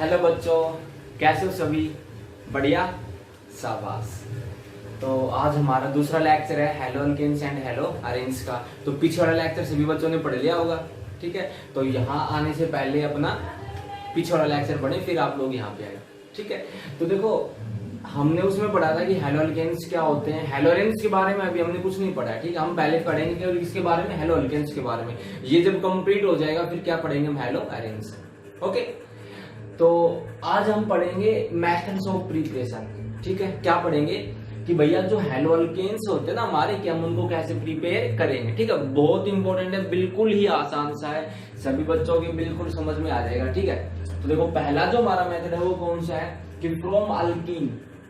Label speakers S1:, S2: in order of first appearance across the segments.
S1: Hello बच्चों, कैसे हो सभी? बढ़िया, शाबाश। तो आज हमारा दूसरा लेक्चर है halo alkanes and halo arenes का। तो पीछे वाला लेक्चर सभी बच्चों ने पढ़ लिया होगा, ठीक है। तो यहाँ आने से पहले अपना पीछे वाला लेक्चर पढ़े, फिर आप लोग यहाँ पे आए, ठीक है। तो देखो, हमने उसमें पढ़ा था कि हेलो अल्केन्स क्या होते हैं। हेलो अरेन्स के बारे में अभी हमने कुछ नहीं पढ़ा है, ठीक है। हम पहले पढ़ेंगे और इसके बारे में, हेलो अल्केन्स के बारे में। ये जब कंप्लीट हो जाएगा फिर क्या पढ़ेंगे हम, हेलो अरेन्स। ओके, तो आज हम पढ़ेंगे मेथड्स ऑफ प्रिपरेशन, ठीक है। क्या पढ़ेंगे कि भैया जो हेलो अल्केन्स होते हैं ना हमारे, कि हम उनको कैसे प्रिपेयर करेंगे, ठीक है। बहुत इंपॉर्टेंट है, बिल्कुल ही आसान सा है, सभी बच्चों के बिल्कुल समझ में आ जाएगा, ठीक है। तो देखो, पहला जो हमारा मेथड है वो कौन सा है कि फ्रॉम अल्कीन,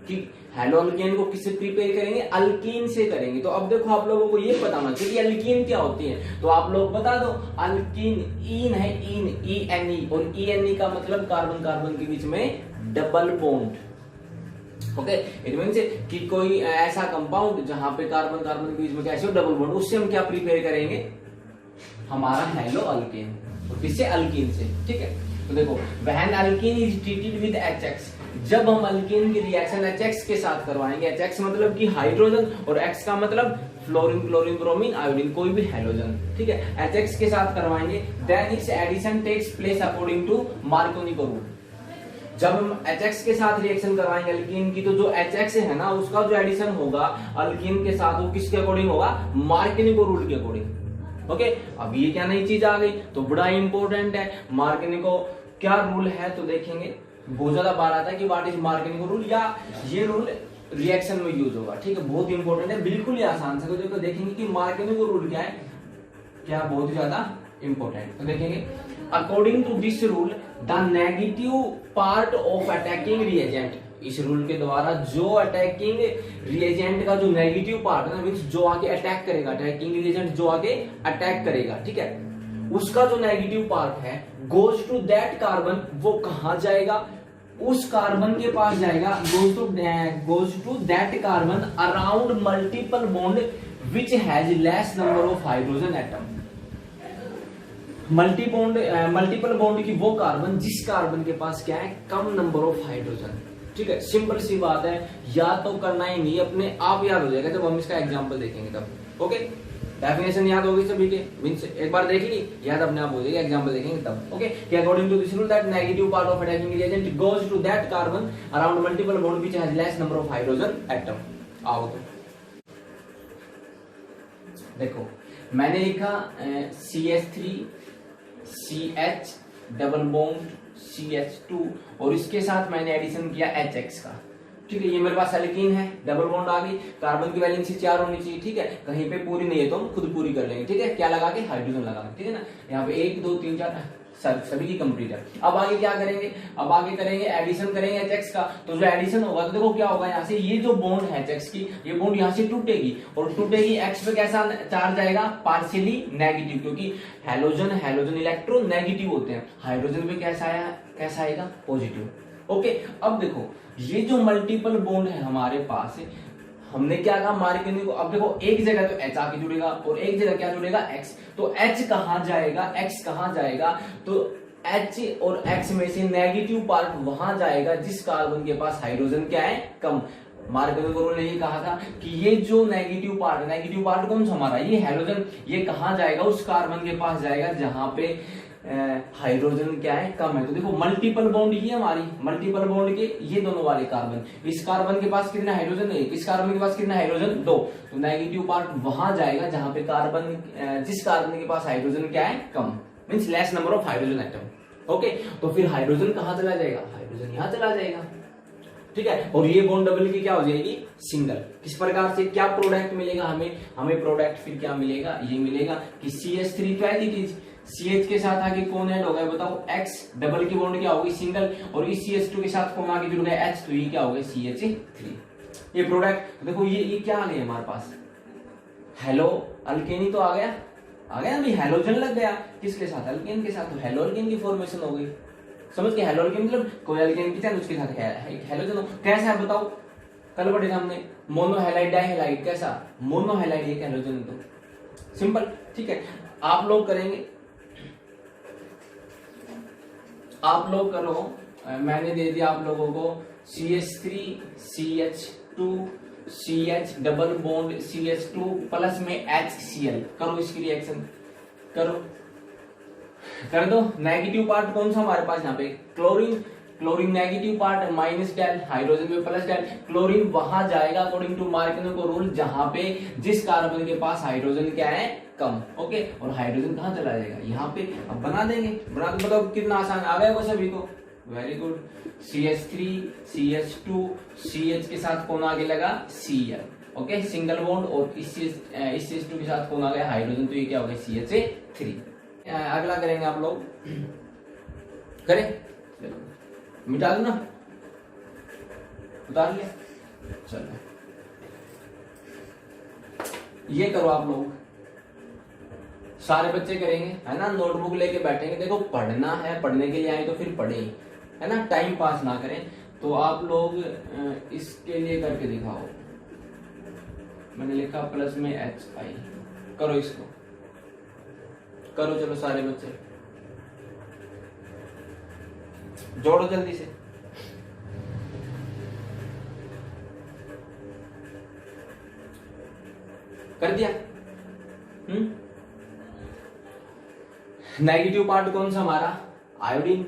S1: कि हेलो अल्केन को किससे प्रिपेयर करेंगे, अल्कीन से करेंगे। तो अब देखो, आप लोगों को ये पता होना चाहिए कि अल्कीन क्या होती है। तो आप लोग बता दो, अल्कीन ईन है, ईन ई-एन-ई, और ई-एन-ई का मतलब कार्बन कार्बन के बीच में double bond. Okay, it means कि कोई ऐसा कंपाउंड जहां पे कार्बन कार्बन के बीच में कैसे हो, डबल बॉन्ड, उससे हम क्या प्रिपेयर करेंगे, हमारा हेलो अल्केन। तो किससे, अल्कीन से, ठीक है। तो देखो, when alkene is treated with HX, जब हम अल्कीन की रिएक्शन HX के साथ करवाएंगे, HX मतलब कि हाइड्रोजन और X का मतलब फ्लोरीन, क्लोरीन, ब्रोमीन, आयोडीन, कोई भी हैलोजन, ठीक है, HX के साथ करवाएंगे, then its addition takes place according to Markovnikov rule. जब हम HX के साथ रिएक्शन करवाएंगे अल्कीन की, तो जो HX है ना, उसका जो एडिशन होगा अल्कीन के साथ, वो किसके अकॉर्डिंग होगा, मार्कोनी रूल के अकॉर्डिंग। ओके, अब ये क्या नई चीज आ गई, तो बड़ा इंपॉर्टेंट है। मार्कोनी क्या रूल है, तो देखेंगे बहुत ज्यादा बार आता है कि व्हाट इज मार्कोनी रूल, या ये रूल रिएक्शन में यूज होगा, ठीक है। बहुत इंपॉर्टेंट है, बिल्कुल ही आसान से। तो देखेंगे कि मार्कोनी रूल क्या है, क्या बहुत ज्यादा इंपॉर्टेंट। तो देखेंगे, according to this rule the negative part of attacking reagent, इस रूल के द्वारा जो अटैकिंग रिएजेंट का जो नेगेटिव पार्ट है ना, मींस जो आके अटैक करेगा, अटैकिंग रिएजेंट जो आके अटैक करेगा, ठीक है, उसका जो नेगेटिव पार्ट है गोज टू दैट कार्बन, वो कहां जाएगा, उस कार्बन के पास जाएगा, goes to that carbon around multiple bond which has less number of hydrogen atom. Multiple bond की वो कार्बन जिस कार्बन के पास क्या है, कम नंबर ऑफ हाइड्रोजन, ठीक है। सिंपल सी बात है, याद तो करना ही नहीं, अपने आप याद हो जाएगा जब हम इसका एग्जांपल देखेंगे तब। ओके, डेफिनेशन याद होगी सभी के, मींस एक बार देख ली, याद अपने आप हो जाएगा, एग्जांपल देखेंगे तब। ओके, कि according to this rule that negative part of attacking reagent goes to that carbon around multiple bond which has less number of hydrogen atom. आओ तो देखो, मैंने लिखा CH3 CH double bond CH2, और इसके साथ मैंने एडिशन किया HX का, ठीक है। ये मेरे पास एल्कीन है, डबल बॉन्ड आ गई, कार्बन की वैलेंसी 4 होनी चाहिए, ठीक है। कहीं पे पूरी नहीं है तो हम खुद पूरी कर लेंगे, ठीक है। क्या लगा के, हाइड्रोजन लगा के, ठीक है ना। यहाँ पे 1 2 3 4 सभी की कंप्लीट है। अब आगे क्या करेंगे, अब आगे करेंगे एडिशन करेंगे HX का। तो जो एडिशन होगा, तो देखो क्या होगा, यहाँ से ये जो बॉन्ड है HX की, ये बॉन्ड यहाँ से टूटेगी, और टूटेगी, X पे कैसा चार्ज आएगा, पार्शियली नेगेटिव, क्योंकि हैलोजन इलेक्ट्रॉन नेगेटिव होते हैं, हाइड्रोजन पे कैसा आएगा, पॉजिटिव। ओके, अब देखो, ये जो मल्टीपल बॉन्ड है हमारे पास, हमने क्या कहा, मार्कोनी को। अब देखो, एक जगह तो H आके जुड़ेगा और एक जगह क्या जुड़ेगा, X। तो H कहां जाएगा, X कहां जाएगा, तो H और X में से नेगेटिव पार्ट वहां जाएगा जिस कार्बन के पास हाइड्रोजन क्या है, कम। मार्कोनी रूल ने ये कहा था कि ये जो नेगेटिव पार्ट कौन सा हमारा, ये हैलोजन, ये कहां जाएगा, उस कार्बन के पास जाएगा जहां पे हाइड्रोजन क्या है, कम है। तो देखो, मल्टीपल बॉन्ड ये हमारी, मल्टीपल बॉन्ड के ये दोनों वाले कार्बन, इस कार्बन के पास कितना हाइड्रोजन है, इस कार्बन के पास कितना हाइड्रोजन, 2। तो नेगेटिव पार्ट वहां जाएगा जहां पे कार्बन, जिस कार्बन के पास हाइड्रोजन क्या है, कम, means less number of hydrogen atom. Okay, तो फिर हाइड्रोजन कहां चला जाएगा, हाइड्रोजन यहां चला जाएगा, ठीक है। और ये बॉन्ड डबल की क्या हो जाएगी, सिंगल। किस प्रकार से, क्या प्रोडक्ट मिलेगा हमें प्रोडक्ट फिर क्या मिलेगा, ये मिलेगा कि CH3 तो एज इट इज, CH के साथ आगे कौन ऐड होगा बताओ, X, डबल की बॉन्ड क्या होगी, सिंगल, और इस CH2 के साथ कौन आगे जुड़ गया, H, तो ये क्या होगा, CH3। ये प्रोडक्ट देखो, ये क्या आ गया हमारे पास, हेलो अल्केन ही तो आ गया ना भाई, हैलोजन लग गया किसके साथ, अल्केन के साथ, तो हेलो अल्केन की फॉर्मेशन हो गई। समझ के, हेलो अल्केन मतलब कोई अल्केन की उसके साथ हैलोजन हो, कैसा है बताओ, कल पढ़े हमने, मोनोहैलाइड डाइहैलाइड, कैसा, मोनोहैलाइड एक हैलोजन, तो सिंपल, ठीक है। आप लोग करेंगे, आप लोग करो मैंने दे दिया आप लोगों को CH3 CH2 CH double bond CH2 plus में HCl। करो इसकी रिएक्शन, करो, कर दो। नेगेटिव पार्ट कौन सा हमारे पास यहाँ पे, chlorine, chlorine negative part minus del, hydrogen में प्लस डेल। क्लोरीन वहां जाएगा अकॉर्डिंग टू मार्किनो रूल जहां पे जिस कार्बन के पास हाइड्रोजन क्या है, कम। ओके, और हाइड्रोजन कहाँ चला जाएगा, यहाँ पे। अब बना देंगे, बना दो, बताओ कितना आसान आ गया वो सभी को। Very good. CH3 CH2 CH के साथ कौन आगे लगा, Cl। ओके, सिंगल बॉन्ड, और इस CH2 के साथ कौन आ गया, हाइड्रोजन, तो ये क्या हो गया, CH3। अगला करेंगे आप लोग, करें, मिटा दो ना, उतार लिया, चलो ये करो आप लोग, सारे बच्चे करेंगे, है ना। नोटबुक लेके बैठेंगे, देखो पढ़ना है, पढ़ने के लिए आए तो फिर पढ़े, है ना, टाइम पास ना करें। तो आप लोग इसके लिए करके दिखाओ। मैंने लिखा प्लस में HI, करो इसको, करो, चलो सारे बच्चे जोड़ो जल्दी से। कर दिया? नेगेटिव पार्ट कौन सा हमारा, आयोडीन,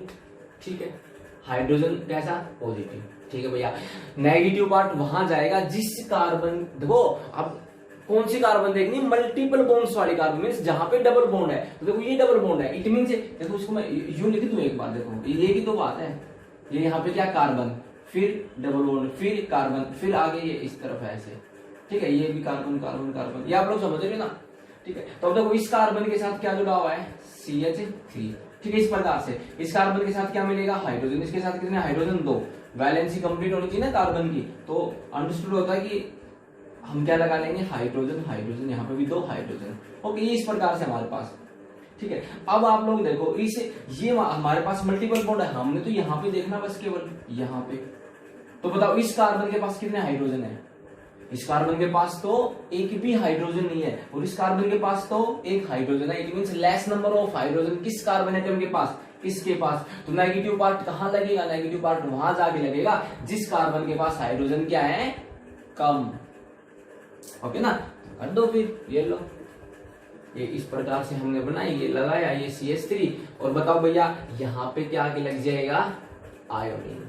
S1: ठीक है। हाइड्रोजन कैसा, पॉजिटिव, ठीक है भैया। नेगेटिव पार्ट वहां जाएगा जिस कार्बन, देखो अब कौन सी कार्बन देखनी, मल्टीपल बॉन्ड्स वाली कार्बन, मींस जहां पे डबल बॉन्ड है। तो देखो ये डबल बॉन्ड है, इट मींस, देखो उसको मैं यूं लिख दूं एक बार, देखो ये की तो बात है, ये यहाँ पे क्या, कार्बन, फिर डबल बॉन्ड, फिर कार्बन, फिर आगे ये इस तरफ है ऐसे, ठीक है। ये भी कार्बन कार्बन कार्बन, ये आप लोग समझ रहे हो ना, ठीक है। तो देखो इस कार्बन के साथ क्या जुड़ा हुआ है, CH3, ठीक है। इस प्रकार से इस कार्बन के साथ क्या मिलेगा, हाइड्रोजन। इसके साथ कितने, हाइड्रोजन 2, वैलेंसी कंप्लीट होनी चाहिए ना कार्बन की। तो अंडरस्टूड होता है कि हम क्या लगा लेंगे, हाइड्रोजन हाइड्रोजन, यहाँ पे भी 2 हाइड्रोजन। ओके, ये इस प्रकार से हमारे पास, ठीक है। अब आप लोग देखो इस, ये हमारे पास मल्टीपल बॉन्ड है, हमने तो यहाँ पे देखना बस केवल यहाँ पे। तो बताओ इस कार्बन के पास कितने हाइड्रोजन है, इस कार्बन के पास तो एक भी हाइड्रोजन नहीं है, और इस कार्बन के पास तो एक हाइड्रोजन है। It means less number of hydrogen किस कार्बन एटम के पास, इसके पास। तो नेगेटिव पार्ट कहां लगेगा, नेगेटिव पार्ट वहां जाके लगेगा जिस कार्बन के पास हाइड्रोजन क्या है, कम। ओके ना, कर दो फिर, ये लो, ये इस प्रकार से हमने बनाई, ये लगाया, ये CH3, और बताओ भैया यहाँ पे क्या आगे लग जाएगा, आयोडीन,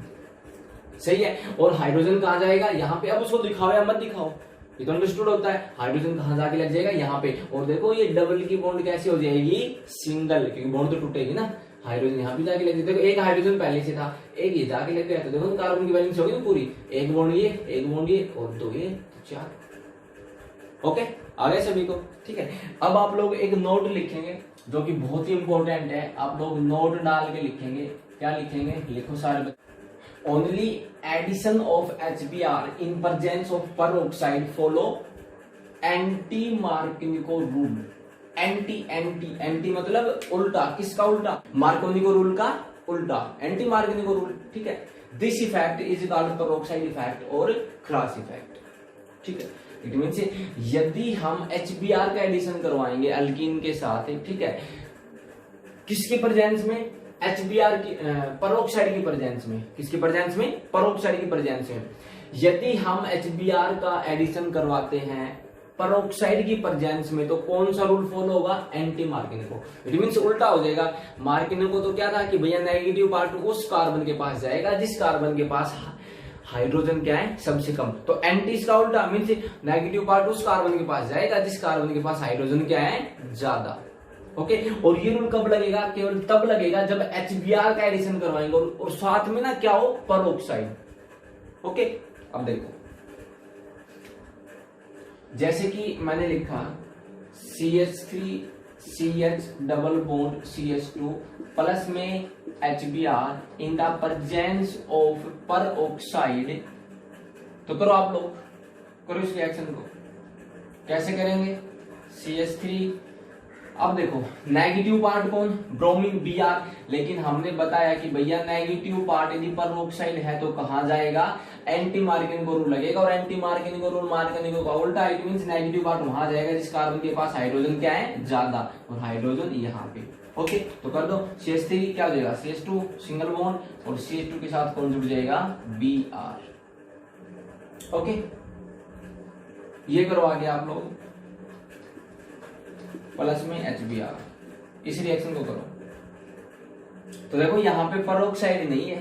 S1: सही है। और हाइड्रोजन कहां जाएगा, यहाँ पे। अब उसको दिखाओ या मत दिखाओ, ये तो अंडरस्टूड होता है। हाइड्रोजन कहां जाके लग जाएगा, यहाँ पे। और देखो ये डबल की बॉन्ड कैसे हो जाएगी, सिंगल, क्योंकि बॉन्ड तो टूटेगी ना। हाइड्रोजन यहाँ भी जाके लग जाएगा, देखो एक हाइड्रोजन पहले से था, एक ये जाके लग गया, तो देखो कार्बन की वैलेंस होगी ना पूरी, एक बॉन्ड ये, एक बॉन्ड ये, और 2 ये, 4। ओके, आ गए सभी को, ठीक है। अब आप लोग एक नोट लिखेंगे जो कि बहुत ही इंपॉर्टेंट है, आप लोग नोट डाल के लिखेंगे। क्या लिखेंगे, लिखो सारे। Only addition of HBr in presence of peroxide follow anti Markovnikov rule. Anti anti anti मतलब उल्टा, किसका उल्टा, मार्कोनिको रूल का उल्टा, एंटी मार्कोनिको रूल, ठीक है। This effect is called peroxide effect और क्रॉस इफेक्ट, ठीक है। इट मींस यदि हम HBr का एडिशन करवाएंगे अल्कीन के साथ, ठीक है, किसके प्रेजेंस में, HBr की पेरोक्साइड की प्रेजेंस में, किसकी प्रेजेंस में, पेरोक्साइड की प्रेजेंस में। यदि हम HBr का एडिशन करवाते हैं पेरोक्साइड की प्रेजेंस में, तो कौन सा रूल फॉलो होगा, एंटी मार्कोनिको। इट मींस उल्टा हो जाएगा। मार्कोनिको तो क्या था कि भैया नेगेटिव पार्ट उस कार्बन के पास जाएगा जिस कार्बन के पास हाइड्रोजन क्या है, सबसे कम। तो एंटी इसका उल्टा, मींस नेगेटिव पार्ट उस कार्बन के पास जाएगा जिस कार्बन के पास हाइड्रोजन क्या है, ज्यादा। ओके, और ये रूल कब लगेगा, केवल तब लगेगा जब HBr का एडिशन करवाएंगे और साथ में ना क्या हो, पेरोक्साइड। ओके, अब देखो जैसे कि मैंने लिखा CH3 CH double bond CH2 plus में HBr in the presence of peroxide. तो करो आप लोग, करो इस रिएक्शन को, कैसे करेंगे, CH3। अब देखो नेगेटिव पार्ट कौन, ब्रोमीन Br, लेकिन हमने बताया कि भैया नेगेटिव पार्ट यदि पेरोक्साइड है तो कहां जाएगा, एंटी मार्कोनिको रूल लगेगा, और एंटी मार्कोनिको रूल मार्कोनिको का उल्टा। इट मींस नेगेटिव पार्ट वहां जाएगा जिस कार्बन के पास हाइड्रोजन क्या है, ज्यादा, और हाइड्रोजन यहाँ पे। ओके, तो कर दो। CH3 क्या हो जाएगा, CH2 सिंगल बॉन्ड और CH2 के साथ कौन जुड़ जाएगा, Br। ओके, ये करो आगे आप लोग, प्लस में HBr, इस रिएक्शन को करो। तो देखो यहाँ पे परोक्साइड नहीं है,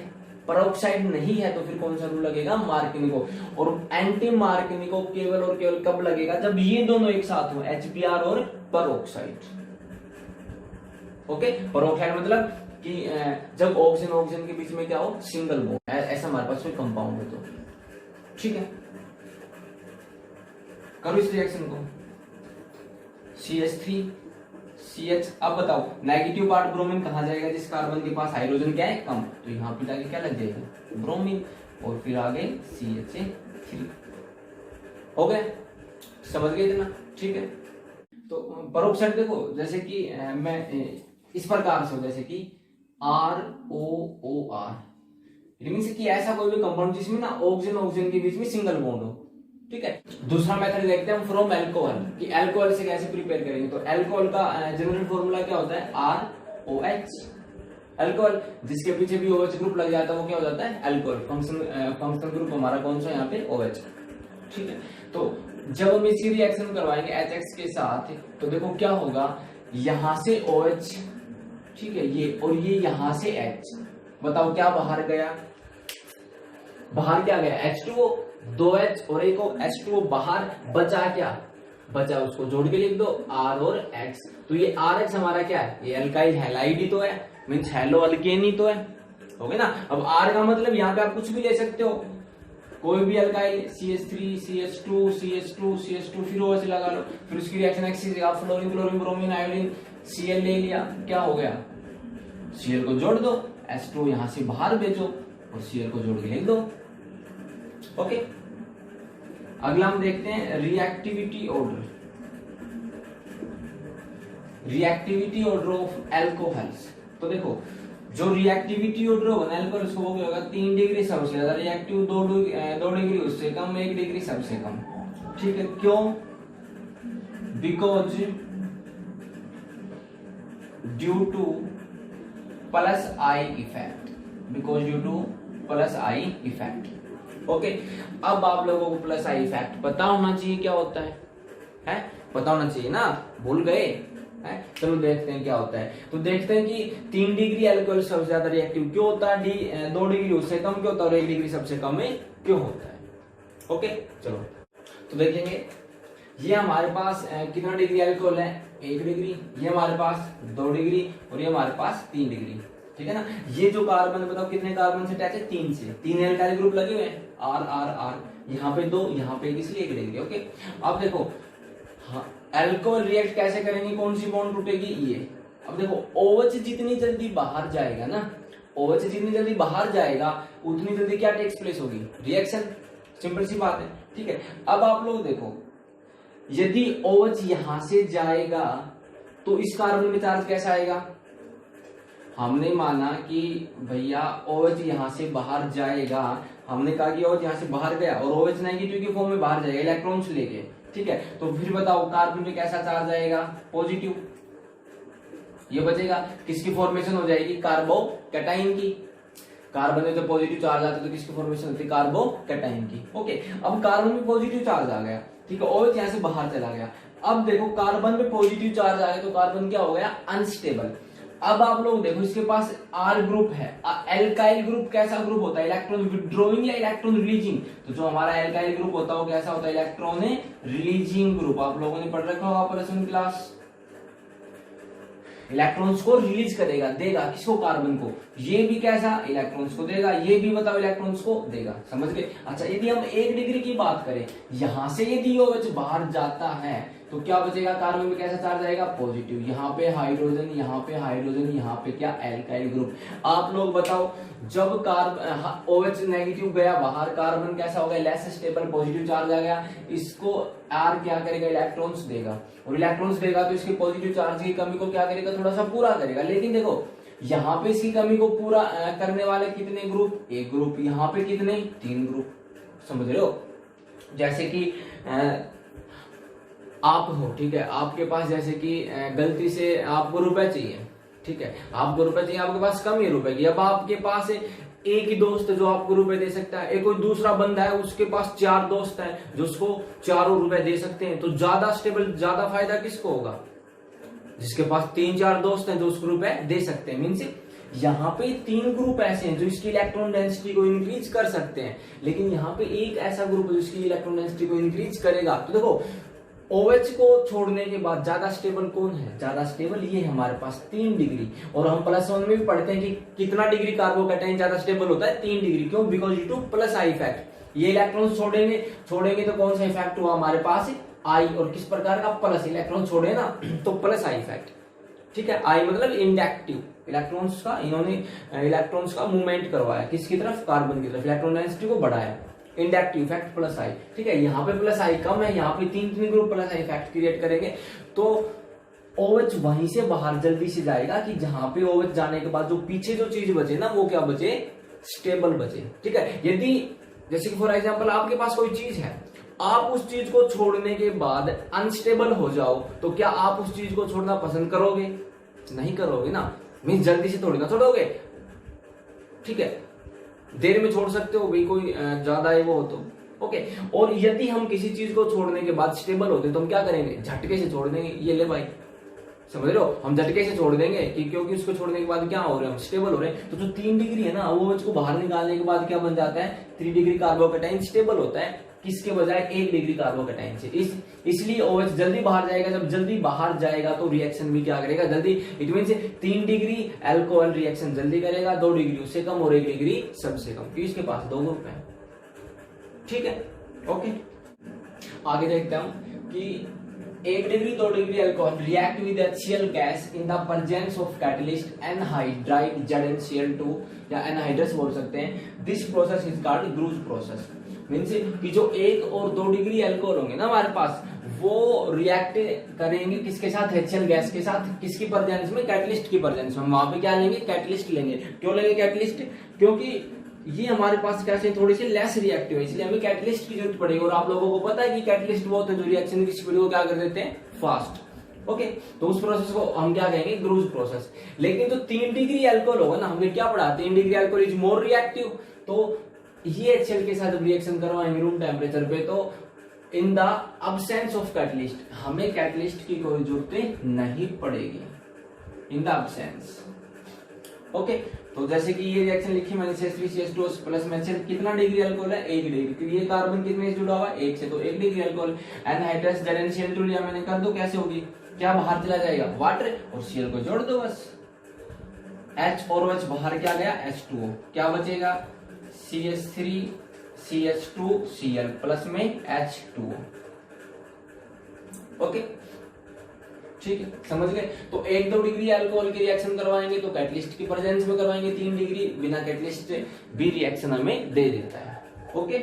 S1: परोक्साइड नहीं है तो फिर कौन सा रूल लगेगा, मार्किनिको। और एंटी मार्किनिको केवल और केवल कब लगेगा, जब ये दोनों एक साथ हो, HBr और परोक्साइड। ओके, परोक्साइड मतलब कि जब ऑक्सीजन ऑक्सीजन के बीच में क्या हो, सिंगल बॉन्ड, ऐसा हमारे पास कोई कंपाउंड हो तो ठीक है। करो इस रिएक्शन को, CH3 CH। अब बताओ नेगेटिव पार्ट ब्रोमीन कहाँ जाएगा, जिस कार्बन के पास हाइड्रोजन क्या है, कम, तो यहाँ पे जाके क्या लग जाएगा, ब्रोमीन, और फिर आगे CH3। हो गए, समझ गए इतना, ठीक है। तो परोक्साइड देखो जैसे कि मैं इस प्रकार से हो, जैसे कि ROOR, इट मींस कि ऐसा कोई भी कंपाउंड जिसमें ना ऑक्सीजन ऑक्सीजन के बीच में सिंगल बॉन्ड हो, ठीक है। दूसरा मेथड देखते हैं हम फ्रॉम अल्कोहल, कि अल्कोहल से कैसे प्रिपेयर करेंगे। तो अल्कोहल का जनरल फॉर्मूला क्या होता है, ROH। अल्कोहल जिसके पीछे भी OH ग्रुप लग जाता है वो क्या हो जाता है, अल्कोहल। फंक्शन ग्रुप हमारा कौन सा यहाँ पे, OH, ठीक है। तो जब हम इसकी रिएक्शन करवाएंगे HX के साथ, तो देखो क्या होगा, यहां से OH, ठीक है, ये और ये यहां से H, बताओ क्या बाहर गया, बाहर क्या गया, H2O, 2H और एक H2O बाहर, बचा क्या, बचा उसको जोड़ के लिख दो R और X। तो ये RH हमारा क्या है, ये अल्काइल हैलाइड ही तो है, मींस हैलो अल्केन ही तो है, हो गया ना। अब R का मतलब यहाँ पे आप कुछ भी ले सकते हो, कोई भी alkyl, CH3 CH2 CH2 CH2 फिर OH लगा लो, फिर उसकी रिएक्शन X की जगह fluorine chlorine bromine iodine Cl ले लिया, क्या हो गया, Cl को जोड़ दो, H2 यहां से बाहर भेजो और Cl को जोड़ के लिख दो। ओके, अगला हम देखते हैं reactivity order, reactivity order of alcohols. तो देखो जो रिएक्टिविटी ऑर्डर होगा एल्कोहल, उसको वो क्या होगा, 3 डिग्री सबसे ज्यादा रिएक्टिव, 2 डिग्री उससे कम, 1 डिग्री सबसे कम, ठीक है। क्यों, because due two plus I effect, because due two plus I effect. Okay, अब आप लोगों को प्लस आई इफेक्ट पता होना चाहिए क्या होता है पता होना चाहिए ना, भूल गए है। चलो देखते हैं क्या होता है। तो देखते हैं कि 3 डिग्री अल्कोहल सबसे ज्यादा रिएक्टिव क्यों होता है, 2 डिग्री उससे कम क्यों होता है और 1 डिग्री सबसे कम है क्यों होता है। ओके, चलो तो देखेंगे, ये हमारे पास कितना डिग्री अल्कोहल है, 1 डिग्री, ये हमारे पास 2 डिग्री और ये हमारे पास 3 डिग्री, ठीक है ना। ये जो कार्बन बताओ कितने कार्बन से अटैच है, 3 से, 3 एल्काइल ग्रुप लगे हुए हैं, R R R, यहाँ पे 2, यहाँ पे इसलिए 1 डिग्री। ओके, अब देखो अल्कोहल रिएक्ट कैसे करेंगे, कौन सी बॉन्ड टूटेगी, ये। अब देखो OH जितनी जल्दी बाहर जाएगा ना, OH जितनी जल्दी बाहर जाएगा उतनी जल्दी क्या टेक्स प्लेस होगी, रिएक्शन, सिंपल सी बात है, ठीक है। अब आप लोग देखो, यदि OH यहां से जाएगा तो इस कार्बन में चार्ज कैसा आएगा, हमने माना कि भैया OH यहां से बाहर जाएगा, हमने कहा कि OH यहां से बाहर गया और OH नेगेटिव के फॉर्म में बाहर जाएगा इलेक्ट्रॉन्स लेके, ठीक है। तो फिर बताओ कार्बन में कैसा चार्ज आएगा, पॉजिटिव, ये बचेगा, किसकी फॉर्मेशन हो जाएगी, कार्बोकैटाइन की। कार्बन में तो पॉजिटिव चार्ज आता है तो किसकी फॉर्मेशन होती है, कार्बोकैटाइन की। ओके, अब कार्बन में पॉजिटिव चार्ज आ गया, ठीक है, OH यहां से बाहर चला गया। अब देखो कार्बन में पॉजिटिव चार्ज आ गया तो कार्बन क्या हो गया, अनस्टेबल। अब आप लोग देखो इसके पास R ग्रुप है, एल्काइल ग्रुप कैसा ग्रुप होता है, इलेक्ट्रॉन विड्रॉइंग या इलेक्ट्रॉन रिलीजिंग। तो जो हमारा एल्काइल ग्रुप होता है वो कैसा होता है, इलेक्ट्रॉन रिलीजिंग ग्रुप। आप लोगों ने पढ़ रखा होगा ऑपरेशन क्लास, इलेक्ट्रॉन्स को रिलीज करेगा, देगा किसको, कार्बन को। ये भी कैसा, इलेक्ट्रॉन्स को देगा, ये भी बताओ इलेक्ट्रॉन्स को देगा, समझ गए। अच्छा, यदि हम 1 डिग्री की बात करें, यहां से यदि OH बाहर जाता है तो क्या बचेगा, कार्बन में कैसा चार्ज आएगा, पॉजिटिव, यहाँ पे हाइड्रोजन, यहाँ पे हाइड्रोजन, यहाँ पे क्या, एल्काइल ग्रुप। आप लोग बताओ जब कार्बन OH नेगेटिव गया बाहर, कार्बन कैसा हो गया, लेस स्टेबल, पॉजिटिव चार्ज आ गया, इसको R क्या करेगा, इलेक्ट्रॉन्स देगा, और इलेक्ट्रॉन्स देगा तो इसके पॉजिटिव चार्ज की कमी को क्या करेगा, थोड़ा सा पूरा करेगा। लेकिन देखो यहाँ पे इसकी कमी को पूरा करने वाले कितने ग्रुप, 1 ग्रुप, यहाँ पे कितने, 3 ग्रुप, समझ रहे हो। जैसे कि आप हो, ठीक है, आपके पास जैसे कि गलती से आपको रुपए चाहिए, ठीक है, आपको रुपए चाहिए, आपके पास कम ही रुपए की, अब आपके पास एक ही दोस्त है जो आपको रुपए दे सकता है, एक कोई दूसरा बंदा है उसके पास 4 दोस्त है जो उसको चारों रुपए दे सकते हैं, तो ज्यादा स्टेबल, ज्यादा फायदा किसको होगा? जिसके पास 3-4 दोस्त हैं जो उसको रुपए दे सकते हैं। मीन्स यहाँ पे 3 ग्रुप ऐसे हैं जो इसकी इलेक्ट्रॉन डेंसिटी को इंक्रीज कर सकते हैं, लेकिन यहाँ पे एक ऐसा ग्रुप है जो इसकी इलेक्ट्रॉन डेंसिटी को इंक्रीज करेगा। तो देखो OH को छोड़ने के बाद ज्यादा स्टेबल कौन है? ज्यादा स्टेबल ये है हमारे पास 3 डिग्री, और हम +1 में भी पढ़ते हैं कि कितना डिग्री कार्बोकैटायन ज्यादा स्टेबल होता है? 3 डिग्री। क्यों? Because due two plus I effect. ये इलेक्ट्रॉन छोड़ेंगे तो कौन सा इफेक्ट हुआ हमारे पास? आई, और किस प्रकार का? प्लस। इलेक्ट्रॉन छोड़े ना तो प्लस आई इफेक्ट, ठीक है। आई मतलब इंडक्टिव, इलेक्ट्रॉन्स का, इन्होंने इलेक्ट्रॉन्स का मूवमेंट करवाया किसकी तरफ? कार्बन की तरफ, इलेक्ट्रॉन डेंसिटी को बढ़ाया, इंडक्टिव इफेक्ट प्लस आई, ठीक है। यहाँ पे प्लस आई कम है, यहाँ पे 3 group plus I effect create करेंगे, तो OH वहीं से बाहर जल्दी से जाएगा कि जहां पे OH जाने के बाद जो पीछे जो चीज बचे ना वो क्या बचे? स्टेबल बचे, ठीक है। यदि जैसे कि फॉर एग्जांपल आपके पास कोई चीज है, आप उस चीज को छोड़ने के बाद अनस्टेबल हो जाओ, तो क्या आप उस चीज को छोड़ना पसंद करोगे? नहीं करोगे ना, मीन्स जल्दी से थोड़ी ना छोड़ोगे, ठीक है। देर में छोड़ सकते हो भाई, कोई ज्यादा है वो हो तो ओके। और यदि हम किसी चीज को छोड़ने के बाद स्टेबल होते तो हम क्या करेंगे? झटके से छोड़ देंगे, ये ले भाई, समझ रहे हो? हम झटके से छोड़ देंगे कि क्योंकि उसको छोड़ने के बाद क्या हो रहे हैं? हम स्टेबल हो रहे हैं। तो जो 3 डिग्री है ना, वो इसको बाहर निकालने के बाद क्या बन जाता है? 3 डिग्री कार्बोकैटायन स्टेबल होता है, किसके बजाय? 1 डिग्री कार्बोकैटायन से। इसलिए OH जल्दी बाहर जाएगा। जब जल्दी बाहर जाएगा तो रिएक्शन भी क्या करेगा? जल्दी। It mean 3 degree alcohol reaction जल्दी करेगा, 2 डिग्री उससे कम और 1 डिग्री सबसे कम, क्योंकि इसके पास 2 ग्रुप है, ठीक है। ओके, आगे देखता हूं कि 1 degree 2 degree alcohol react with HCl gas in the presence of catalyst anhydride ZnCl2 या एनहाइड्रस बोल सकते हैं। This process is called Groves process. Means कि जो 1 और 2 डिग्री अल्कोहल होंगे ना हमारे पास, वो रिएक्ट करेंगे किसके साथ? HCl गैस के साथ। किसकी प्रेजेंस में? कैटलिस्ट की प्रेजेंस में। हम वहां पे क्या लेंगे? कैटलिस्ट लेंगे। क्यों लेंगे कैटलिस्ट? क्योंकि ये हमारे पास कैसे थोड़ी सी लेस रिएक्टिव है, इसलिए हमें कैटलिस्ट की जरूरत पड़ेगी। और आप लोगों को पता है कि कैटलिस्ट वो होते हैं जो रिएक्शन की स्पीड को क्या कर देते हैं? फास्ट। ओके, तो उस प्रोसेस को हम क्या कहेंगे? ग्रूज प्रोसेस। लेकिन जो 3 डिग्री अल्कोहल होगा ना, हमने क्या पढ़ा? 3 degree alcohol is more reactive. तो ये HCl के साथ रिएक्शन करवाएंगे रूम टेम्परेचर पे, तो in the absence of catalyst, हमें कैटलिस्ट की कोई जरूरत नहीं पड़ेगी, इन द अब्सेंस। ओके, तो जैसे कि ये रिएक्शन लिखी मैंने CH3CH2 प्लस में कितना डिग्री अल्कोहल है? 1 डिग्री, क्योंकि ये कार्बन कितने से जुड़ा हुआ है? 1 से, तो 1 डिग्री अल्कोहल। एनहाइड्रस ZnCl2 लिया मैंने, कर दो, कैसे होगी? क्या बाहर चला जाएगा? वाटर, और Cl को जोड़ दो बस। H और OH बाहर क्या गया? H2O। क्या बचेगा? CH3 CH2 Cl प्लस में H2O। ओके, ठीक है, समझ गए? तो 1-2 डिग्री अल्कोहल की रिएक्शन करवाएंगे तो कैटलिस्ट की प्रेजेंस में करवाएंगे। 3 डिग्री बिना कैटलिस्ट भी रिएक्शन हमें दे देता है। ओके,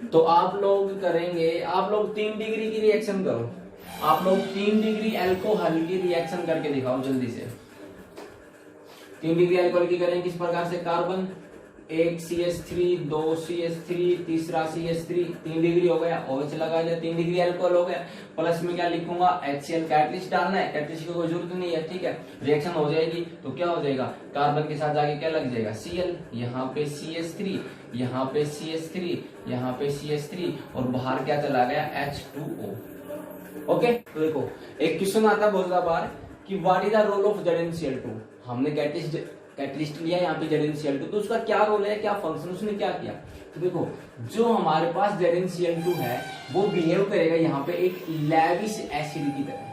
S1: तो आप लोग करेंगे, आप लोग 3 डिग्री की रिएक्शन करो। आप लोग 3 डिग्री अल्कोहल की रिएक्शन करके दिखाओ जल्दी से। 3 डिग्री अल्कोहल की करेंगे किस प्रकार से? कार्बन 1 CH3 2 CH3 तीसरा CH3, 3 डिग्री हो गया, OH लगा दिया, 3 डिग्री अल्कोहल हो गया। प्लस में क्या लिखूंगा? HCl, कैटलिस्ट डालना है, कैटलिस्ट की कोई जरूरत नहीं है, ठीक है। रिएक्शन हो जाएगी तो क्या हो जाएगा? कार्बन के साथ जाके क्या लग जाएगा? Cl, यहाँ पे CH3, यहाँ पे CH3, यहाँ पे CH3, और बाहर क्या चला गया? H2O। ओके, तो देखो एक क्वेश्चन आता है बहुत ज्यादा बार कि what is the role of ZnCl2। हमने कैटलिस्ट लिया यहाँ पे ZnCl2, तो उसका क्या रोल है, क्या फंक्शन, उसने क्या किया? तो देखो जो हमारे पास ZnCl2 है वो बिहेव करेगा यहाँ पे एक लेविस एसिड की तरह।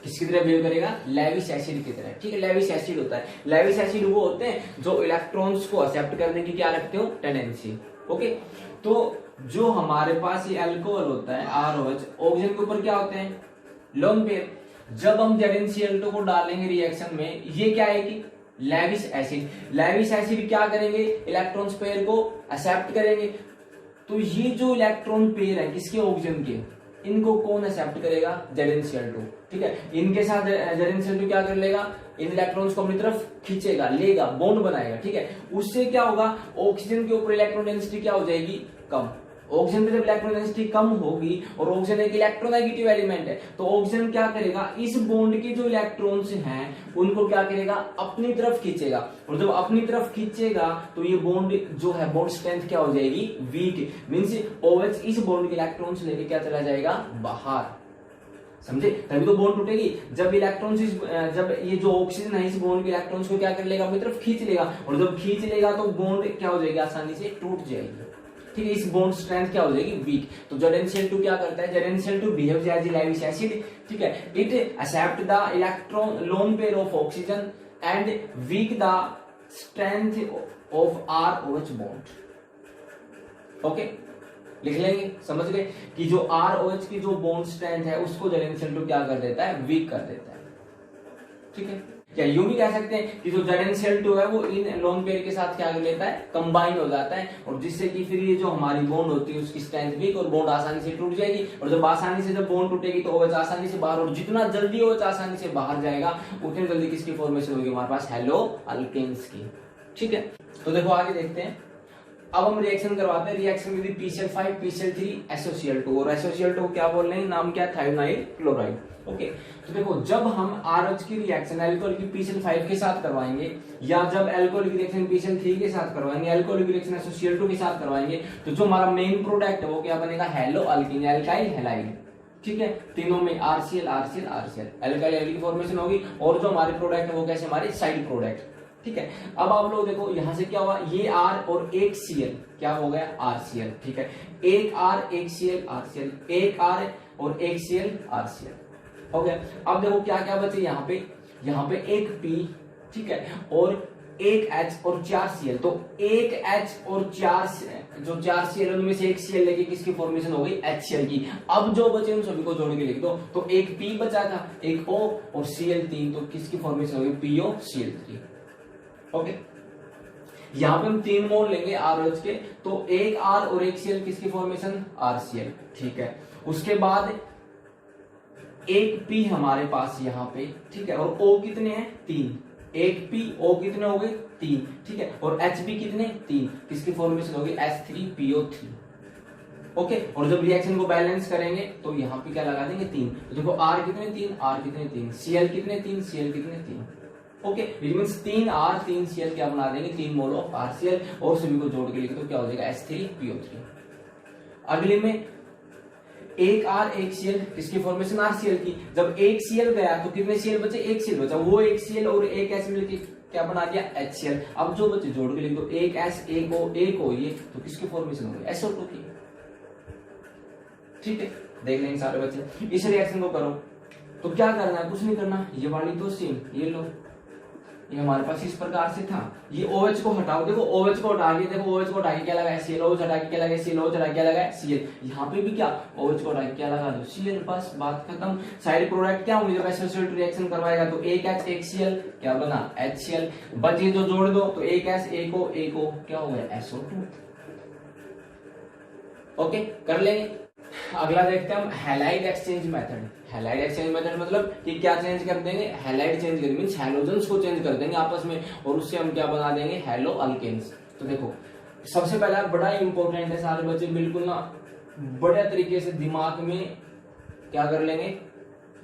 S1: किसकी तरह बिहेव करेगा? लेविस एसिड की तरह, ठीक है। लेविस एसिड होता है, लेविस एसिड वो होते हैं जो इलेक्ट्रॉन्स को एक्सेप्ट करने की क्या रखते हो? टेंडेंसी। ओके, तो जो हमारे पास ये अल्कोहल होता है ROH, ऑक्सीजन के ऊपर क्या होते हैं? Lone pair. जब हम ZnCl2 को डालेंगे रिएक्शन में, ये क्या आएगी? Lewis acid. लेविस एसिड क्या करेंगे? इलेक्ट्रॉन्स पेयर को एक्सेप्ट करेंगे। तो ये जो इलेक्ट्रॉन पेयर है किसके? ऑक्सीजन के, इनको कौन एक्सेप्ट करेगा? ZnCl2, ठीक है। इनके साथ ZnCl2 क्या कर लेगा? इन इलेक्ट्रॉन्स को अपनी तरफ खींचेगा, लेगा, बॉन्ड बनाएगा, ठीक है। उससे क्या होगा? ऑक्सीजन के ऊपर इलेक्ट्रॉन डेंसिटी क्या हो जाएगी? कम। ऑक्सीजन पे जब इलेक्ट्रॉन डेंसिटी कम होगी और ऑक्सीजन एक इलेक्ट्रोनेगेटिव एलिमेंट है, तो ऑक्सीजन क्या करेगा, इस बॉन्ड के जो इलेक्ट्रॉन्स हैं उनको क्या करेगा, अपनी तरफ खींचेगा, और जब अपनी तरफ खींचेगा तो ये बॉन्ड जो है बॉन्ड स्ट्रेंथ क्या हो जाएगी, वीक, मींस OH इस बॉन्ड के इलेक्ट्रॉन्स लेके क्या चला जाएगा, बाहर, समझे, तभी तो बॉन्ड टूटेगी। जब इलेक्ट्रॉन्स जब ये जो ऑक्सीजन है इस बॉन्ड के इलेक्ट्रॉन्स को क्या कर लेगा, अपनी तरफ खींच लेगा, और जब खींच लेगा तो बॉन्ड क्या हो जाएगी, आसानी से टूट जाएगी, ठीक है, इस बॉन्ड स्ट्रेंथ क्या हो जाएगी, वीक। तो ZnCl2 क्या करता है, ZnCl2 behaves as lavish acid, ठीक है, it accept the electron lone pair of oxygen and weak the strength of ROH bond. Okay, लिख लेंगे, समझ गए कि जो ROH की जो बॉन्ड स्ट्रेंथ है उसको ZnCl2 क्या कर देता है, वीक कर देता है, ठीक है। क्या यूं भी कह सकते हैं कि जो ZnCl2 है वो इन लोन पेयर के साथ क्या कर लेता है, कंबाइन हो जाता है, और जिससे कि फिर ये जो हमारी बॉन्ड होती है उसकी स्ट्रेंथ वीक और बॉन्ड आसानी से टूट जाएगी, और जब आसानी से जब बॉन्ड टूटेगी तो OH आसानी से बाहर, और जितना जल्दी OH आसानी से बाहर जाएगा उतनी जल्दी किसकी फॉर्मेशन होगी, हमारे पास हेलो अल्केन्स की, ठीक है। तो देखो आगे देखते हैं, अब हम रिएक्शन करवाते हैं, reaction with PCl5 PCl3 SOCl2, और SOCl2 क्या बोल रहे हैं, नाम क्या, थायोनाइल क्लोराइड। ओके, तो देखो जब हम RH की रिएक्शन अल्कोहल की PCl5 के साथ करवाएंगे, या जब अल्कोहल की रिएक्शन PCl3 के साथ करवाएंगे, अल्कोहल की रिएक्शन SOCl2 के साथ करवाएंगे, तो जो हमारा मेन प्रोडक्ट है वो क्या बनेगा, हेलो अल्कीन, अल्काइल हैलाइड, ठीक है, तीनों में RCl RCl RCl alkyl halide की फॉर्मेशन होगी, और जो हमारे प्रोडक्ट है वो कैसे, हमारे साइड प्रोडक्ट, ठीक है। अब आप लोग देखो यहां से क्या हुआ, ये R और एक Cl क्या हो गया, RCl, ठीक है, एक R एक Cl RCl, एक R और एक Cl RCl, हो गया। अब देखो क्या क्या बचे यहाँ पे एक P, ठीक है, और एक H और 4 Cl, तो एक H और 4 Cl उनमें से एक Cl लेके किसकी फॉर्मेशन हो गई, HCl की। अब जो बचे उन सभी को जोड़ के लिख दो, तो एक P बचा था, एक O और Cl3, तो किसकी फॉर्मेशन होगी, POCl3। ओके, यहां पे हम 3 मोल लेंगे ROH के, तो एक R और एक Cl किसकी फॉर्मेशन, RCl, ठीक है। उसके बाद एक P हमारे पास यहाँ पे, ठीक है, और O कितने हैं, 3, एक P O कितने हो गए, 3, ठीक है, और HB कितने, 3, किसकी फॉर्मेशन होगी, H3PO3। ओके, और जब रिएक्शन को बैलेंस करेंगे तो यहाँ पे क्या लगा देंगे, 3, तो देखो R कितने 3, R कितने 3, Cl कितने 3, Cl कितने 3। Okay, it means 3R 3Cl क्या बना देंगे, 3 मोल ऑफ RCl, और सभी को जोड़ के लिखे तो क्या हो जाएगा, H3PO3। अगले में एक R एक Cl, किसकी फॉर्मेशन, RCl की। जब एक Cl गया तो कितने Cl बचे, एक Cl बचा, वो एक Cl और एक H मिलके क्या बना दिया, HCl। अब जो बचे जोड़ के लिख दो, एक S एक O ये, तो किसकी फॉर्मेशन होगी, SO2 की, ठीक है। देख लेंगे सारे बच्चे, इस रिएक्शन को करो तो क्या करना है, कुछ नहीं करना, ये वाली तो सेम, ये लो, ये हमारे पास इस प्रकार से था, ये OH को हटाओ, देखो OH को हटा के, देखो OH को हटा के क्या लगा, Cl, OH हटा के क्या लगा, Cl, OH हटा के क्या लगा, Cl, यहाँ पे भी क्या, OH को हटा के क्या लगा दो, Cl, बस बात खत्म। साइड प्रोडक्ट क्या होंगे, जब एसोसिएटेड रिएक्शन करवाएगा तो एक H एक Cl क्या बना, HCl, बचे जो जोड़ दो, तो एक S एक O क्या हो गया, SO2। ओके, कर लेंगे। अगला देखते हैं हम halide exchange method. Halide exchange method मतलब कि क्या चेंज कर देंगे, हैलाइड चेंज कर मींस हैलोजन्स को चेंज कर देंगे आपस में, और उससे हम क्या बना देंगे, हेलो अल्केन्स। तो देखो सबसे पहला बड़ा इंपॉर्टेंट है, सारे बच्चे बिल्कुल ना बड़े तरीके से दिमाग में क्या कर लेंगे,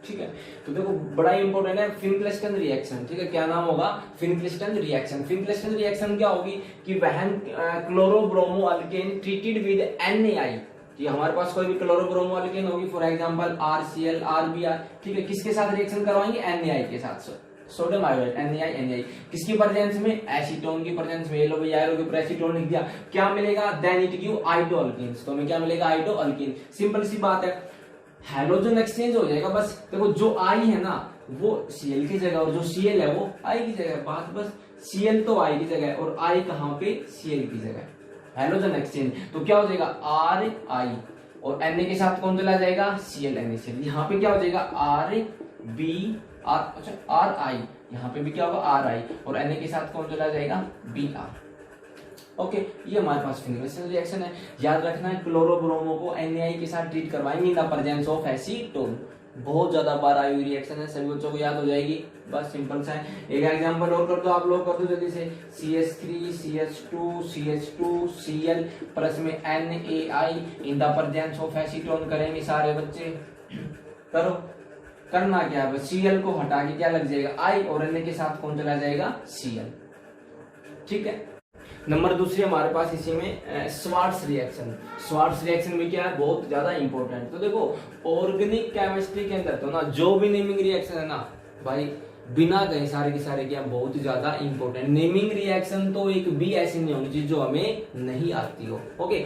S1: ठीक है। तो देखो बड़ा इंपॉर्टेंट है फिनक्लेस्टन रिएक्शन, ठीक है, क्या नाम होगा, फिनक्लेस्टन रिएक्शन। फिनक्लेस्टन रिएक्शन क्या होगी कि वहन क्लोरोब्रोमो अल्केन ट्रीटेड विद NaI, कि हमारे पास कोई भी क्लोरोब्रोमो अल्केन होगी, फॉर एग्जांपल RCl RBr, ठीक है, किसके साथ रिएक्शन करवाएंगे, NaI के साथ, सोडियम आयोडाइड, NaI किसकी प्रेजेंस में, एसीटोन की प्रेजेंस में। ये लो भैया एरो के ऊपर एसीटोन लिख दिया, क्या मिलेगा, देन इट गिव आइडोअल्केन्स, तो हमें क्या मिलेगा, आइडोअल्केन। सिंपल सी बात है, हैलोजन एक्सचेंज हो जाएगा बस। देखो जो I है ना वो Cl की जगह, और जो Cl है वो I की जगह, बात बस, Cl तो I की जगह और I कहां पे, Cl की जगह, हैलोजन एक्सचेंज। तो क्या हो जाएगा, RI, और Na के साथ कौन चला जाएगा, Cl NaCl। यहाँ पे क्या हो जाएगा, RI, यहाँ पे भी क्या होगा, RI, और Na के साथ कौन चला जाएगा, Br। ओके, ये हमारे पास फिनक्लेस्टन रिएक्शन है। याद रखना है क्लोरोब्रोमो को NaI के साथ ट्रीट करवाएंगे इन द प्रेजेंस ऑफ एसीटोन, बहुत ज्यादा बार आई हुई रिएक्शन है, सभी बच्चों को याद हो जाएगी, बस सिंपल सा है। एक एग्जांपल और कर दो आप लोग, कर दो जल्दी से। CH3 CH2 CH2 Cl plus में NaI in the presence of acetone करेंगे सारे बच्चे, करो। करना क्या है, Cl को हटा के क्या लग जाएगा I, और Na के साथ कौन चला जाएगा Cl, ठीक है। नंबर दूसरी हमारे पास इसी में स्वार्ट्स रिएक्शन। स्वार्ट्स रिएक्शन में क्या है, बहुत ज्यादा इंपॉर्टेंट। तो देखो ऑर्गेनिक केमिस्ट्री के अंदर तो ना जो भी नेमिंग रिएक्शन है ना भाई, बिना कहीं सारे के सारे क्या बहुत ज्यादा इंपॉर्टेंट। नेमिंग रिएक्शन तो एक भी ऐसी नहीं होनी चाहिए जो हमें नहीं आती हो, ओके।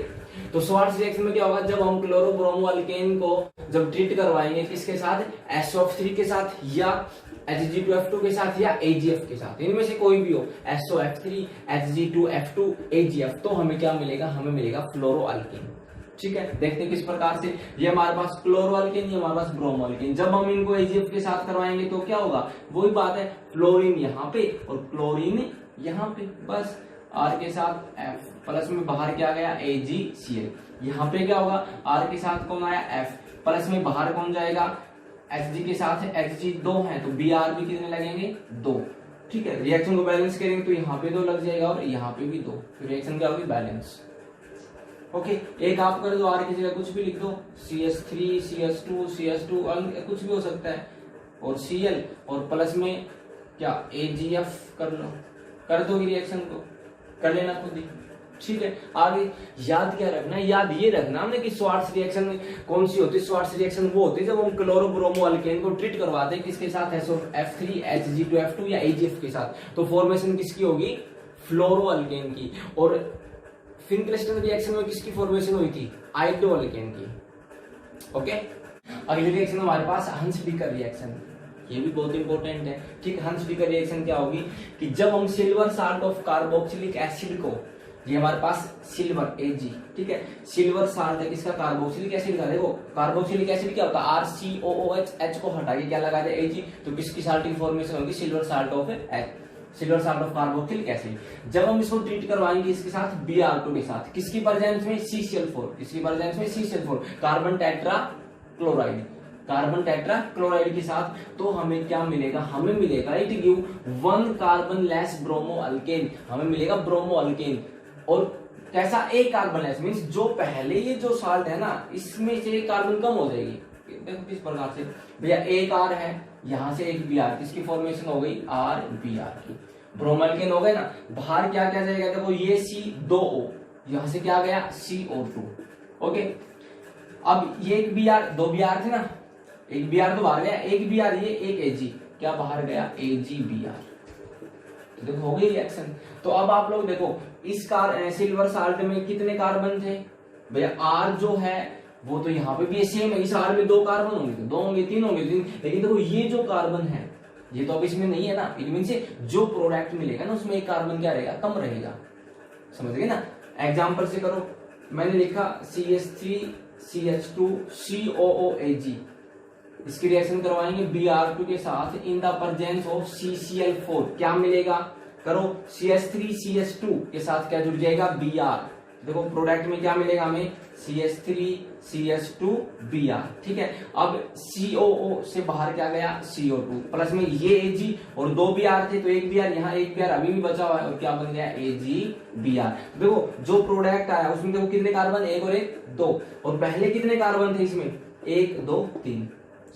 S1: तो स्वार्ट्स रिएक्शन में क्या होगा, जब हम क्लोरोब्रोमो अल्केन को जब ट्रीट करवाएंगे किसके साथ, SO3 के साथ या Hg2F2 के साथ या AgF के साथ, इनमें से कोई भी हो, SO3 Hg2F2 AgF, तो हमें क्या मिलेगा, हमें मिलेगा फ्लोरोअल्केन, ठीक है। देखते हैं किस प्रकार से। ये हमारे पास क्लोरोअल्केन, ये हमारे पास ब्रोमोअल्केन। जब हम इनको AgF के साथ करवाएंगे तो क्या होगा, वही बात है, फ्लोरीन यहाँ पे और क्लोरीन यहाँ पे, बस R के साथ F प्लस में बाहर क्या गया AgCl। यहाँ पे क्या होगा, R के साथ कौन आया F प्लस में बाहर कौन जाएगा, Hg के साथ Hg 2 है तो Br भी कितने लगेंगे 2, ठीक है। रिएक्शन को बैलेंस करेंगे तो यहाँ पे 2 लग जाएगा और यहाँ पे भी 2, तो रिएक्शन क्या होगी बैलेंस, ओके। एक आप कर दो, R की जगह कुछ भी लिख दो, CH3 CH2 CH2 कुछ भी हो सकता है, और Cl और प्लस में क्या AgF कर लो, कर दो रिएक्शन को, कर लेना खुद ही, ठीक है। आगे याद क्या रखना है, याद ये रखना हमने कि स्वार्ट्स रिएक्शन कौन सी होती है। स्वार्ट्स रिएक्शन वो होती है जब हम क्लोरोब्रोमो अल्केन को ट्रीट करवाते हैं किसके साथ, SO3 Hg2F2 या AgF के साथ, तो फॉर्मेशन किसकी होगी, फ्लोरोअल्केन की। और फिनक्लेस्टन रिएक्शन में किसकी फॉर्मेशन हुई थी, आइडोअल्केन की, ओके। अगली रिएक्शन हमारे पास हंस-डीकर रिएक्शन, ये भी बहुत इंपॉर्टेंट है, ठीक। हंस-डीकर रिएक्शन क्या होगी कि जब हम silver salt of carboxylic acid को, ये हमारे पास सिल्वर Ag, ठीक है, सिल्वर साल्ट है किसका, कार्बोक्सिलिक एसिड का। देखो कार्बोक्सिलिक एसिड क्या होता है, RCOOH, H को हटा के क्या लगा दे Ag, तो किसकी साल्ट की फॉर्मेशन होगी, silver salt of silver salt of carboxylic acid. जब हम इसको ट्रीट करवाएंगे इसके साथ Br2 के साथ, किसकी प्रेजेंस में, CCl4, किसकी प्रेजेंस में CCl4, carbon tetra chloride, carbon tetra chloride के साथ, तो हमें क्या मिलेगा, हमें मिलेगा it give 1 carbon less bromo alkane, हमें मिलेगा ब्रोमो अल्केन। और कैसा, एक कार्बन लेस मींस जो पहले ये जो साल्ट है ना इसमें से एक कार्बन कम हो जाएगी, देखो किस प्रकार से भैया, एक R है यहां से एक Br, किसकी फॉर्मेशन हो गई RBr की, ब्रोमोअल्केन हो गए ना। बाहर क्या क्या जाएगा, देखो ये C2O, यहां से क्या गया CO2, ओके। अब ये एक Br, 2 Br थे ना, एक Br तो बाहर गया, एक Br ये, एक Ag, क्या बाहर गया AgBr, तो देखो हो गई रिएक्शन। तो अब आप लोग देखो इस सिल्वर साल्ट में कितने कार्बन थे भैया, R जो है वो तो यहाँ पे भी सेम है, इस R में 2 कार्बन होंगे, तो 2 होंगे 3 होंगे 3, लेकिन देखो ये जो कार्बन है ये तो अब इसमें नहीं है ना, इट मीन से जो प्रोडक्ट मिलेगा ना उसमें एक कार्बन क्या रहेगा, कम रहेगा, समझ गए ना। एग्जाम्पल से करो, मैंने लिखा CH3 CH2 COOAg, इसकी रिएक्शन करवाएंगे Br2 के साथ in the presence of CCl4, क्या मिलेगा, करो CH3 CH2 के साथ क्या जुड़ जाएगा Br, देखो प्रोडक्ट में क्या मिलेगा हमें CH3 CH2 Br, ठीक है। अब COO से बाहर क्या गया CO2, प्लस में ये Ag और 2 Br थे तो एक Br यहाँ, एक Br अभी भी बचा हुआ है और क्या बन गया AgBr। देखो जो प्रोडक्ट आया उसमें देखो कितने कार्बन, 1 और 1 2, और पहले कितने कार्बन थे इसमें 1 2 3,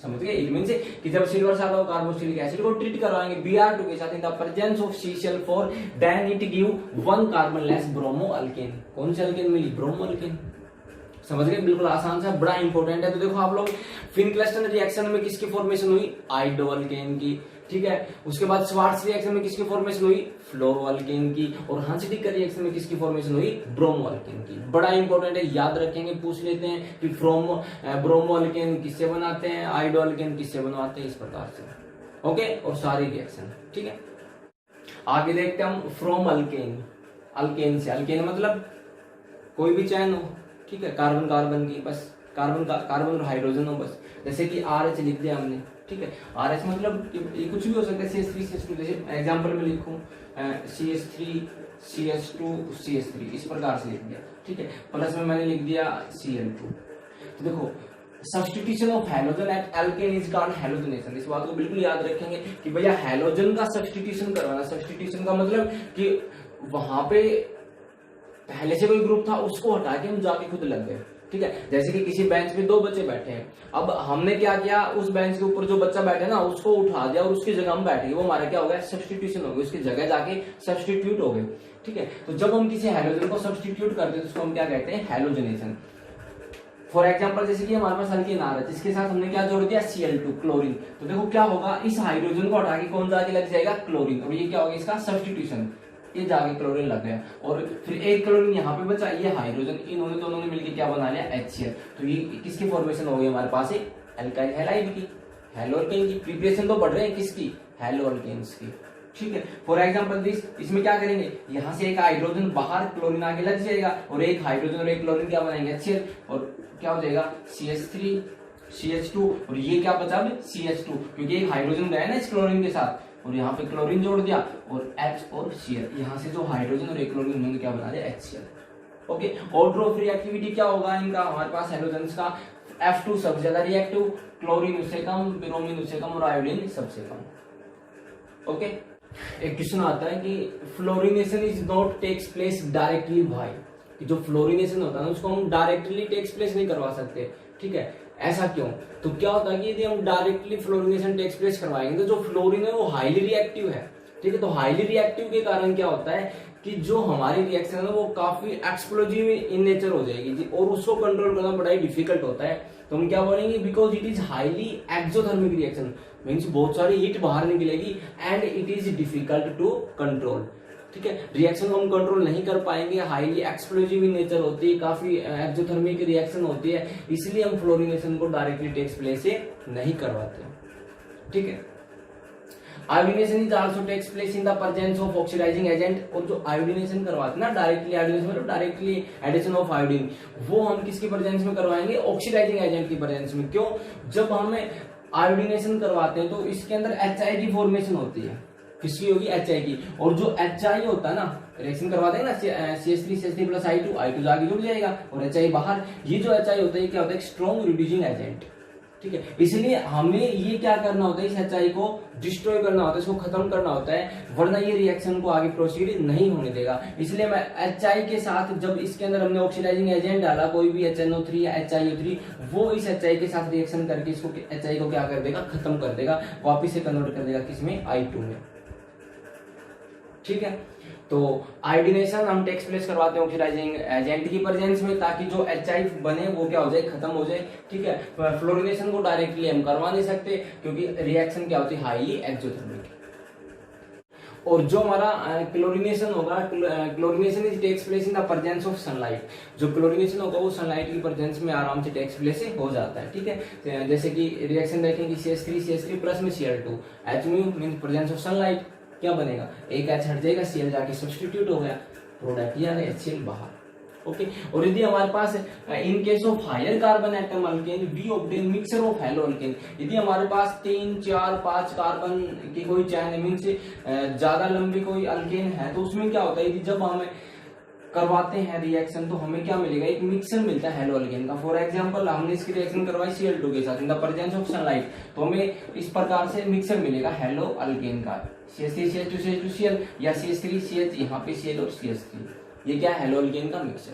S1: समझ गए। इट मींस कि जब silver salt of carboxylic acid को ट्रीट करवाएंगे Br2 के साथ in the presence of CCl4, then it give 1 carbon less bromo alkane, कौन सी अल्केन मिली, ब्रोमो अल्केन, समझ गए, बिल्कुल आसान सा, बड़ा इंपॉर्टेंट है। तो देखो आप लोग फिनक्लेस्टन रिएक्शन में किसकी फॉर्मेशन हुई, आइडोअल्केन की, ठीक है। उसके बाद स्वार्ट्स रिएक्शन में किसकी फॉर्मेशन हुई, फ्लोरोअल्केन की, और हंस-डीकर रिएक्शन में किसकी फॉर्मेशन हुई, ब्रोमोअल्केन की। बड़ा इंपॉर्टेंट है, याद रखेंगे, पूछ लेते हैं कि ब्रोमोअल्केन किससे बनाते हैं, आइडोअल्केन किससे बनवाते हैं, इस प्रकार से, ओके। और सारी रिएक्शन, ठीक है। आगे देखते हैं हम फ्रॉम अल्केन, अल्केन से, अल्केन मतलब कोई भी चैन हो, ठीक है, कार्बन कार्बन की, बस कार्बन और हाइड्रोजन हो, बस जैसे कि RH लिख दिया हमने, ठीक है। RH मतलब ये कुछ भी हो सकता है, CH3 CH2, जैसे एग्जांपल में लिखूं CH3 CH2 CH3, इस प्रकार से लिख दिया, ठीक है। प्लस में मैंने लिख दिया Cl2। तो देखो substitution of halogen at alkane is called halogenation. इस बात को बिल्कुल याद रखेंगे कि भैया हैलोजन का सब्स्टिट्यूशन करवाना। सब्स्टिट्यूशन का मतलब कि वहां पे पहले से कोई ग्रुप था उसको हटा के हम जाके खुद लग गए, ठीक है। जैसे कि किसी बेंच पे 2 बच्चे बैठे हैं, अब हमने क्या किया, उस बेंच के ऊपर जो बच्चा बैठे ना उसको उठा दिया और उसकी जगह हम बैठ गए, वो हमारा क्या हो गया, सब्स्टिट्यूशन हो गया, उसकी जगह जाके सब्स्टिट्यूट हो गए, ठीक है। तो जब हम किसी हैलोजन को सब्स्टिट्यूट करते हैं तो उसको हम क्या कहते हैं, हैलोजनेशन। फॉर एग्जाम्पल जैसे कि हमारे पास अल्कीन आ रहा है जिसके साथ हमने क्या जोड़ दिया, Cl2 क्लोरीन। तो देखो क्या होगा, इस हाइड्रोजन को हटा के कौन जाके लग जाएगा, क्लोरीन, और ये क्या होगा, इसका सब्स्टिट्यूशन, ये जाके क्लोरीन लग गया, और फिर एक क्लोरीन यहाँ पे बचा, ये हाइड्रोजन, इन्होंने दोनों ने मिलकर क्या बना लिया, HCl। तो ये किसकी फॉर्मेशन हो गई हमारे पास, एक एल्काइल हैलाइड की, हैलोअल्केन की। प्रिपरेशन तो बढ़ रहे हैं किसकी, हैलोअल्केन्स की, ठीक है। फॉर एग्जाम्पल दिस, इसमें क्या करेंगे, यहाँ से एक हाइड्रोजन बाहर क्लोरीन आगे लग जाएगा, और एक हाइड्रोजन और एक क्लोरीन क्या बनाएंगे, HCl, और क्या हो जाएगा, CH3 CH2, और ये क्या बचा भी, CH2, क्योंकि एक हाइड्रोजन गया ना इस क्लोरीन के साथ, और यहाँ पे क्लोरीन जोड़ दिया, और H और Cl, यहाँ से जो हाइड्रोजन और एक क्लोरीन होंगे क्या बना दिया, HCl। Okay, order of reactivity क्या होगा इनका, हमारे पास हैलोजेंस का F2 सबसे ज्यादा रिएक्टिव, क्लोरीन उससे कम, ब्रोमीन उससे कम, और आयोडीन सबसे कम। ओके, एक क्वेश्चन आता है कि fluorination is not takes place directly, भाई कि जो फ्लोरिनेशन होता है ना उसको हम डायरेक्टली टेक्स प्लेस नहीं करवा सकते, ठीक है। ऐसा क्यों, तो क्या होता है कि यदि हम डायरेक्टली फ्लोरिनेशन टेक्स प्लेस करवाएंगे तो जो फ्लोरीन है वो हाईली रिएक्टिव है, ठीक है। तो हाईली रिएक्टिव के कारण क्या होता है कि जो हमारी रिएक्शन है वो काफी एक्सप्लोजिव इन नेचर हो जाएगी, और उसको कंट्रोल करना बड़ा ही डिफिकल्ट होता है। तो हम क्या बोलेंगे, because it is highly exothermic reaction, means बहुत सारी हीट बाहर निकलेगी, and it is difficult to control, ठीक है। रिएक्शन को हम कंट्रोल नहीं कर पाएंगे, हाईली एक्सप्लोजिव इन नेचर होती है, काफी एक्सोथर्मिक रिएक्शन होती है, इसलिए हम फ्लोरिनेशन को डायरेक्टली टेक्स प्लेस से नहीं करवाते, ठीक है। Iodination is also takes place in the presence of oxidising agent, और जो आयोडीनेशन करवाते हैं ना डायरेक्टली, आयोडीनेशन मतलब डायरेक्टली एडिशन ऑफ आयोडीन, वो हम किसकी प्रेजेंस में करवाएंगे, ऑक्सीडाइजिंग एजेंट की प्रेजेंस में। क्यों, जब हमें आयोडीनेशन करवाते हैं तो इसके अंदर HI की फॉर्मेशन होती है, किसकी होगी, HI की, और जो HI होता है ना, रिएक्शन करवाते हैं ना CH3 प्लस I2 जाके जुड़ जाएगा और HI बाहर, ये जो HI होता है क्या होता है, स्ट्रॉन्ग रिड्यूसिंग एजेंट, ठीक है। इसलिए हमें ये क्या करना होता है, इस HI को डिस्ट्रॉय करना होता है, इसको खत्म करना होता है, वरना ये रिएक्शन को आगे प्रोसीड नहीं होने देगा। इसलिए मैं HI के साथ, जब इसके अंदर हमने ऑक्सीडाइजिंग एजेंट डाला कोई भी HNO3 या HiO3, वो इस HI के साथ रिएक्शन करके इसको HI को क्या कर देगा, खत्म कर देगा, वापिस से कन्वर्ट कर देगा किसमें, I2 में, ठीक है। तो आयोडीनेशन हम टेक्स प्लेस करवाते हैं ऑक्सीडाइजिंग एजेंट की प्रेजेंस में, ताकि जो HI बने वो क्या हो जाए, खत्म हो जाए, ठीक है। फ्लोरिनेशन को डायरेक्टली हम करवा नहीं सकते क्योंकि रिएक्शन क्या होती है, हाईली एक्सोथर्मिक। और जो हमारा क्लोरिनेशन होगा, chlorination is takes place in the presence of sunlight, जो क्लोरिनेशन होगा वो सनलाइट की प्रेजेंस में आराम से टेक्स प्लेस हो जाता है, ठीक है। जैसे कि रिएक्शन देखेंगे CH3 प्लस में Cl2, H mean presence of sunlight, क्या बनेगा, एक H हट जाएगा, Cl जाके सब्स्टिट्यूट हो गया, प्रोडक्ट यानी HCl बाहर, ओके। और यदि हमारे पास in case of higher carbon atom alkane we obtain mixture of halo alkane, यदि हमारे पास 3, 4, 5 कार्बन की कोई चैन मीन से ज्यादा लंबी कोई अल्केन है, तो उसमें क्या होता है कि जब हमें करवाते हैं रिएक्शन तो हमें क्या मिलेगा, एक मिक्सर मिलता है हैलो अल्केन का। फॉर एग्जांपल हमने इसकी रिएक्शन करवाई Cl2 के साथ in the presence of sunlight, तो हमें इस प्रकार से मिक्सर मिलेगा हैलो अल्केन का, CH3CH2CH2Cl या CH3CH, यहाँ पे Cl और CH3, ये क्या है, हैलो अल्केन का मिक्सर,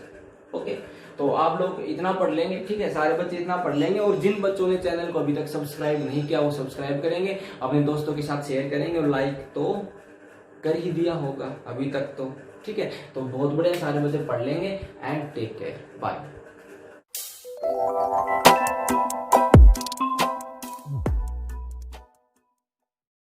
S1: ओके। तो आप लोग इतना पढ़ लेंगे, ठीक है, सारे बच्चे इतना पढ़ लेंगे, और जिन बच्चों ने चैनल को अभी तक सब्सक्राइब नहीं किया वो सब्सक्राइब करेंगे, अपने दोस्तों के साथ शेयर करेंगे, और लाइक तो कर ही दिया होगा अभी तक तो, ठीक है। तो बहुत बढ़िया, सारे बच्चे पढ़ लेंगे, एंड टेक केयर, बाय।